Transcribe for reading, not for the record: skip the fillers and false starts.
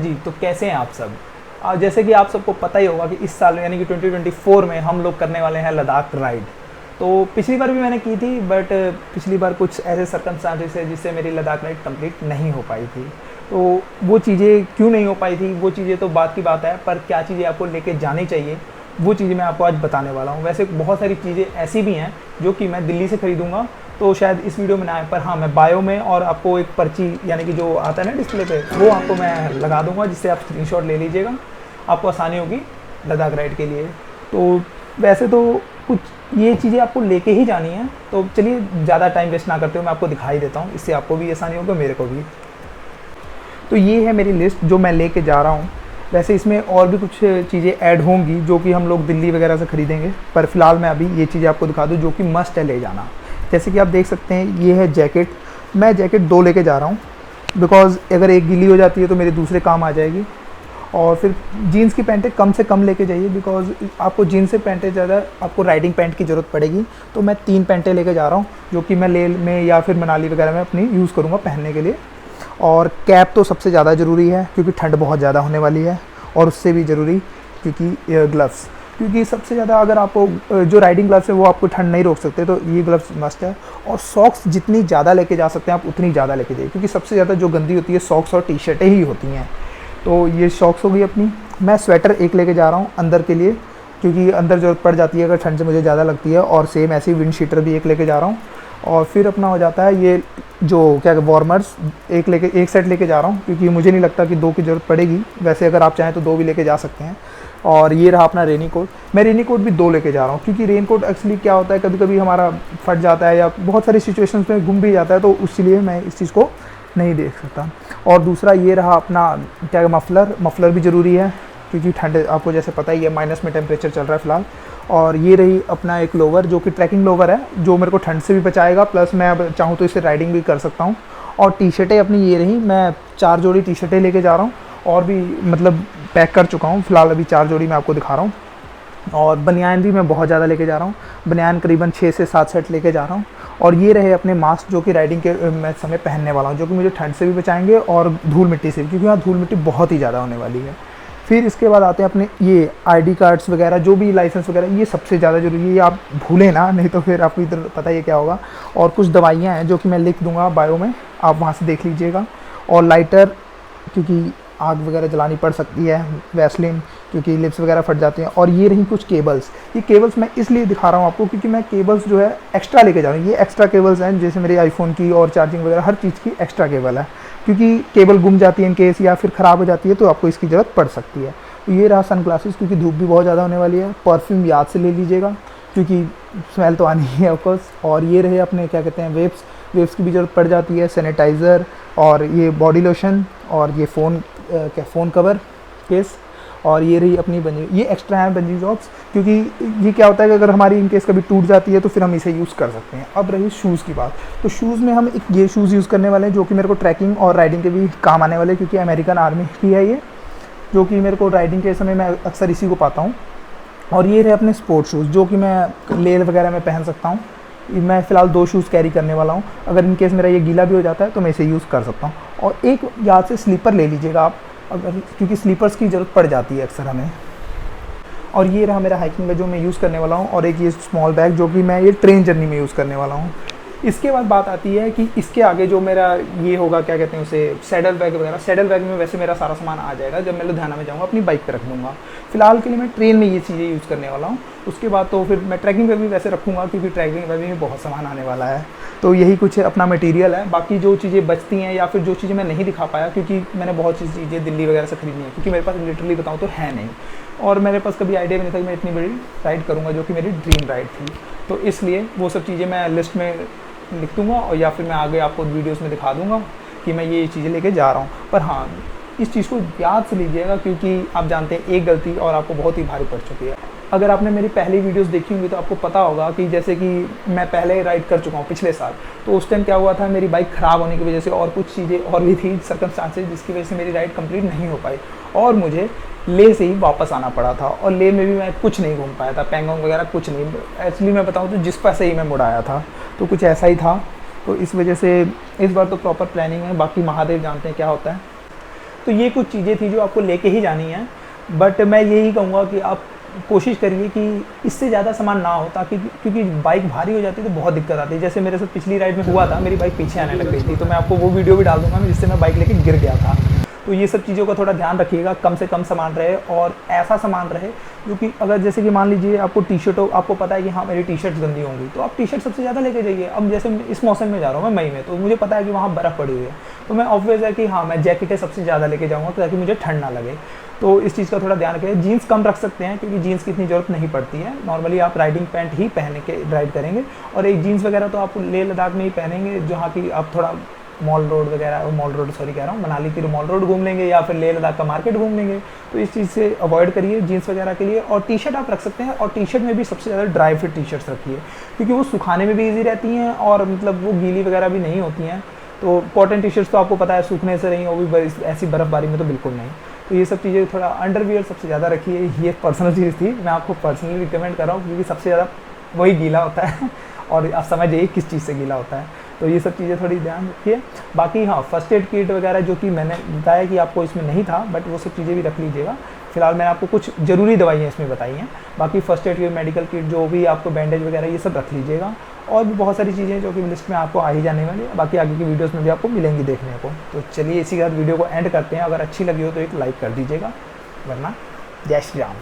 जी, तो कैसे हैं आप सब? जैसे कि आप सबको पता ही होगा कि इस साल यानी कि 2024 में हम लोग करने वाले हैं लद्दाख राइड। तो पिछली बार भी मैंने की थी, बट पिछली बार कुछ ऐसे सर्कमस्टांसेस है जिससे मेरी लद्दाख राइड कंप्लीट नहीं हो पाई थी। तो वो चीज़ें क्यों नहीं हो पाई थी, वो चीज़ें तो बात की बात है, पर क्या चीज़ें आपको लेके जानी चाहिए वो चीज़ें मैं आपको आज बताने वाला हूँ। वैसे बहुत सारी चीज़ें ऐसी भी हैं जो कि मैं दिल्ली से ख़रीदूँगा, तो शायद इस वीडियो में ना आए, पर हाँ मैं बायो में और आपको एक पर्ची यानी कि जो आता है ना डिस्प्ले पे, वो आपको मैं लगा दूंगा, जिससे आप स्क्रीनशॉट ले लीजिएगा, आपको आसानी होगी लद्दाख राइड के लिए। तो वैसे तो कुछ ये चीज़ें आपको लेके ही जानी है, तो चलिए ज़्यादा टाइम वेस्ट ना करते हुए मैं आपको दिखाई देता हूँ, इससे आपको भी आसानी होगा, मेरे को भी। तो ये है मेरी लिस्ट जो मैं लेके जा रहा हूँ। वैसे इसमें और भी कुछ चीज़ें ऐड होंगी जो कि हम लोग दिल्ली वगैरह से ख़रीदेंगे, पर फिलहाल मैं अभी ये चीज़ें आपको दिखा दूँ जो कि मस्ट है ले जाना। जैसे कि आप देख सकते हैं ये है जैकेट। मैं जैकेट 2 लेके जा रहा हूँ, बिकॉज़ अगर एक गीली हो जाती है तो मेरे दूसरे काम आ जाएगी। और फिर जीन्स की पैंटें कम से कम लेके जाइए, बिकॉज़ आपको जीन्स से पैंटें ज़्यादा आपको राइडिंग पैंट की ज़रूरत पड़ेगी। तो मैं 3 पैंटें लेके जा रहा हूँ जो कि मैं लेह में या फिर मनाली वगैरह में अपनी यूज़ करूँगा पहनने के लिए। और कैप तो सबसे ज़्यादा ज़रूरी है क्योंकि ठंड बहुत ज़्यादा होने वाली है, और उससे भी ज़रूरी क्योंकि ग्लव्स, क्योंकि सबसे ज़्यादा अगर आपको जो राइडिंग ग्लव्स है वो आपको ठंड नहीं रोक सकते, तो ये ग्लव्स मस्ट है। और सॉक्स जितनी ज़्यादा लेके जा सकते हैं आप उतनी ज़्यादा लेके जाइए, क्योंकि सबसे ज़्यादा जो गंदी होती है सॉक्स और टी शर्टें ही होती हैं। तो ये सॉक्स हो गई अपनी। मैं स्वेटर 1 लेके जा रहा हूँ अंदर के लिए, क्योंकि अंदर ज़रूरत पड़ जाती है अगर ठंड से मुझे ज़्यादा लगती है। और सेम ऐसे ही विंड शीटर भी 1 लेके जा रहा हूँ। और फिर अपना हो जाता है ये जो क्या वार्मर्स 1 सेट लेके जा रहा हूँ, क्योंकि मुझे नहीं लगता कि 2 की ज़रूरत पड़ेगी। वैसे अगर आप चाहें तो 2 भी लेके जा सकते हैं। और ये रहा अपना रेनी कोट। मैं रेनी कोट भी 2 लेके जा रहा हूँ, क्योंकि रेन कोट एक्चुअली क्या होता है, कभी कभी हमारा फट जाता है या बहुत सारी सिचुएशंस में गुम भी जाता है, तो इसलिए मैं इस चीज़ को नहीं देख सकता। और दूसरा ये रहा अपना क्या मफलर भी ज़रूरी है, क्योंकि ठंड आपको जैसे पता ही है माइनस में टेम्परेचर चल रहा है फ़िलहाल। और ये रही अपना एक लोवर जो कि ट्रैकिंग लोवर है, जो मेरे को ठंड से भी बचाएगा, प्लस मैं अब चाहूँ तो इससे राइडिंग भी कर सकता हूँ। और टी शर्टें अपनी ये रही, मैं 4 जोड़ी टी शर्टें लेके जा रहा हूँ, और भी मतलब पैक कर चुका हूँ, फ़िलहाल अभी 4 जोड़ी मैं आपको दिखा रहा हूँ। और बनियान भी मैं बहुत ज़्यादा लेके जा रहा हूँ, बनियान करीबन 6 से 7 सेट लेके जा रहा हूँ। और ये रहे अपने मास्क जो कि राइडिंग के मैं समय पहनने वाला हूँ, जो कि मुझे ठंड से भी बचाएंगे और धूल मिट्टी से भी, क्योंकि यहाँ धूल मिट्टी बहुत ही ज़्यादा होने वाली है। फिर इसके बाद आते हैं अपने ये आईडी कार्ड्स वगैरह, जो भी लाइसेंस वगैरह, ये सबसे ज़्यादा ज़रूरी है, ये आप भूलें ना, नहीं तो फिर आपको इधर पता ही क्या होगा। और कुछ दवाइयाँ हैं जो कि मैं लिख दूंगा बायो में, आप वहाँ से देख लीजिएगा। और लाइटर, क्योंकि आग वगैरह जलानी पड़ सकती है, वैसलीन, क्योंकि लिप्स वगैरह फट जाते हैं। और ये रही कुछ केबल्स। ये केबल्स मैं इसलिए दिखा रहा हूँ आपको क्योंकि मैं केबल्स जो है एक्स्ट्रा लेके जा रहा हूँ। ये एक्स्ट्रा केबल्स हैं, जैसे मेरे आईफोन की और चार्जिंग वगैरह हर चीज़ की एक्स्ट्रा केबल है, क्योंकि केबल गुम जाती है इन केस या फिर ख़राब हो जाती है तो आपको इसकी ज़रूरत पड़ सकती है। तो ये रहा सनग्लासेस, क्योंकि धूप भी बहुत ज़्यादा होने वाली है। परफ्यूम याद से ले लीजिएगा, क्योंकि स्मेल तो आनी ही है ऑफकोर्स। और ये रहे अपने क्या कहते हैं वेब्स की भी ज़रूरत पड़ जाती है, सैनिटाइज़र, और ये बॉडी लोशन, और ये फ़ोन कवर केस। और ये रही अपनी ये एक्स्ट्रा है बंजी जॉब्स, क्योंकि ये क्या होता है कि अगर हमारी इन केस कभी टूट जाती है तो फिर हम इसे यूज़ कर सकते हैं। अब रही शूज़ की बात, तो शूज़ में हम एक ये शूज़ यूज़ करने वाले हैं जो कि मेरे को ट्रैकिंग और राइडिंग के भी काम आने वाले हैं, क्योंकि अमेरिकन आर्मी की है ये, जो कि मेरे को राइडिंग के समय मैं अक्सर इसी को पाता हूँ। और ये रहे अपने स्पोर्ट्स शूज़ जो कि मैं लेह वगैरह में पहन सकता हूँ। मैं फ़िलहाल 2 शूज़ कैरी करने वाला हूँ, अगर इन केस मेरा ये गीला भी हो जाता है तो मैं इसे यूज़ कर सकता हूँ। और एक याद से स्लीपर ले लीजिएगा आप, अगर, क्योंकि स्लीपर्स की ज़रूरत पड़ जाती है अक्सर हमें। और ये रहा मेरा हाइकिंग में जो मैं यूज़ करने वाला हूँ, और एक ये स्मॉल बैग जो कि मैं ये ट्रेन जर्नी में यूज़ करने वाला हूँ। इसके बाद बात आती है कि इसके आगे जो मेरा ये होगा, क्या कहते हैं उसे, सैडल बैग वगैरह। सैडल बैग में वैसे मेरा सारा सामान आ जाएगा, जब मैं लुधियाना में जाऊँगा अपनी बाइक पे रख दूँगा। फिलहाल के लिए मैं ट्रेन में ये चीज़ें यूज़ करने वाला हूँ। उसके बाद तो फिर मैं ट्रैकिंग पे भी वैसे रखूँगा, क्योंकि ट्रैकिंग पे भी बहुत सामान आने वाला है। तो यही कुछ अपना मटेरियल है। बाकी जो चीज़ें बचती हैं या फिर जो चीज़ें मैं नहीं दिखा पाया, क्योंकि मैंने बहुत सी चीज़ें दिल्ली वगैरह से खरीदनी है, क्योंकि मेरे पास लिटरली बताऊँ तो है नहीं, और मेरे पास कभी आइडिया भी नहीं था कि मैं इतनी बड़ी राइड करूँगा, जो कि मेरी ड्रीम राइड थी। तो इसलिए वो सब चीज़ें मैं लिस्ट में लिख दूँगा, और या फिर मैं आगे आपको वीडियोस में दिखा दूँगा कि मैं ये चीज़ें लेके जा रहा हूँ। पर हाँ, इस चीज़ को याद से लीजिएगा, क्योंकि आप जानते हैं एक गलती और आपको बहुत ही भारी पड़ चुकी है। अगर आपने मेरी पहली वीडियोस देखी होंगी तो आपको पता होगा कि जैसे कि मैं पहले राइड कर चुका हूँ पिछले साल, तो उस टाइम क्या हुआ था, मेरी बाइक ख़राब होने की वजह से और कुछ चीज़ें और भी थी सर्कमस्टांसेस, जिसकी वजह से मेरी राइड कंप्लीट नहीं हो पाई, और मुझे लेह से ही वापस आना पड़ा था। और लेह में भी मैं कुछ नहीं घूम पाया था, पैंगोंग वगैरह कुछ नहीं। एक्चुअली मैं बताऊँ तो जिस पैसे ही मैं मुड़ आया था, तो कुछ ऐसा ही था। तो इस वजह से इस बार तो प्रॉपर प्लानिंग है, बाकी महादेव जानते हैं क्या होता है। तो ये कुछ चीज़ें थी जो आपको लेके ही जानी है। बट मैं यही कहूँगा कि आप कोशिश करिए कि इससे ज़्यादा सामान ना हो, ताकि क्योंकि बाइक भारी हो जाती है तो बहुत दिक्कत आती है। जैसे मेरे साथ पिछली राइड में हुआ था, मेरी बाइक पीछे आने लग गई थी, तो मैं आपको वो वीडियो भी डाल दूँगा जिससे मैं बाइक लेके गिर गया था। तो ये सब चीज़ों का थोड़ा ध्यान रखिएगा, कम से कम सामान रहे और ऐसा सामान रहे क्योंकि अगर जैसे कि मान लीजिए आपको टी शर्ट हो, आपको पता है कि हाँ मेरी टी शर्ट्स गंदी होंगी, तो आप टी शर्ट सबसे ज़्यादा लेके जाइए। अब जैसे इस मौसम में जा रहा हूँ मैं मई में, तो मुझे पता है कि वहाँ बर्फ़ पड़ी हुई है, तो मैं ऑब्वियस है कि हाँ मैं जैकेटें सबसे ज़्यादा लेके जाऊँगा ताकि मुझे ठंड ना लगे। तो इस चीज़ का थोड़ा ध्यान रखें। जीन्स कम रख सकते हैं क्योंकि जीन्स की इतनी ज़रूरत नहीं पड़ती है, नॉर्मली आप राइडिंग पैंट ही पहन के राइड करेंगे। और एक जीन्स वगैरह तो आप लेह लद्दाख में ही पहनेंगे, जहाँ की आप थोड़ा मॉल रोड वगैरह, मॉल रोड सॉरी कह रहा हूँ, मनाली की मॉल रोड घूम लेंगे या फिर लेह लद्दाख का मार्केट घूम लेंगे। तो इस चीज़ से अवॉइड करिए जीन्स वगैरह के लिए। और टी शर्ट आप रख सकते हैं, और टी शर्ट में भी सबसे ज़्यादा ड्राई फिट टी शर्ट्स रखिए क्योंकि वो सुखाने में भी ईजी रहती हैं और मतलब वो गीली वगैरह भी नहीं होती हैं। तो कॉटन टी शर्ट्स तो आपको पता है सूखने से नहीं, वो भी ऐसी बर्फ़बारी में तो बिल्कुल नहीं। तो ये सब चीज़ें, थोड़ा अंडरवियर सबसे ज़्यादा रखिए। ये पर्सनल चीज़ थी, मैं आपको पर्सनली रिकमेंड कर रहा हूँ क्योंकि सबसे ज़्यादा वही गीला होता है और आप समझ जाइए किस चीज़ से गीला होता है। तो ये सब चीज़ें थोड़ी ध्यान रखिए। बाकी हाँ, फर्स्ट एड किट वगैरह जो कि मैंने बताया कि आपको इसमें नहीं था, बट वो सब चीज़ें भी रख लीजिएगा। फिलहाल मैंने आपको कुछ ज़रूरी दवाइयाँ इसमें बताई हैं, बाकी first aid kit, medical kit, जो भी आपको बैंडेज वगैरह ये सब रख लीजिएगा। और भी बहुत सारी चीज़ें जो कि लिस्ट में आपको आ ही जाने वाली है, बाकी आगे की वीडियोस में भी आपको मिलेंगी देखने को। तो चलिए इसी के साथ वीडियो को एंड करते हैं। अगर अच्छी लगी हो तो एक लाइक कर दीजिएगा, वरना जय श्री राम।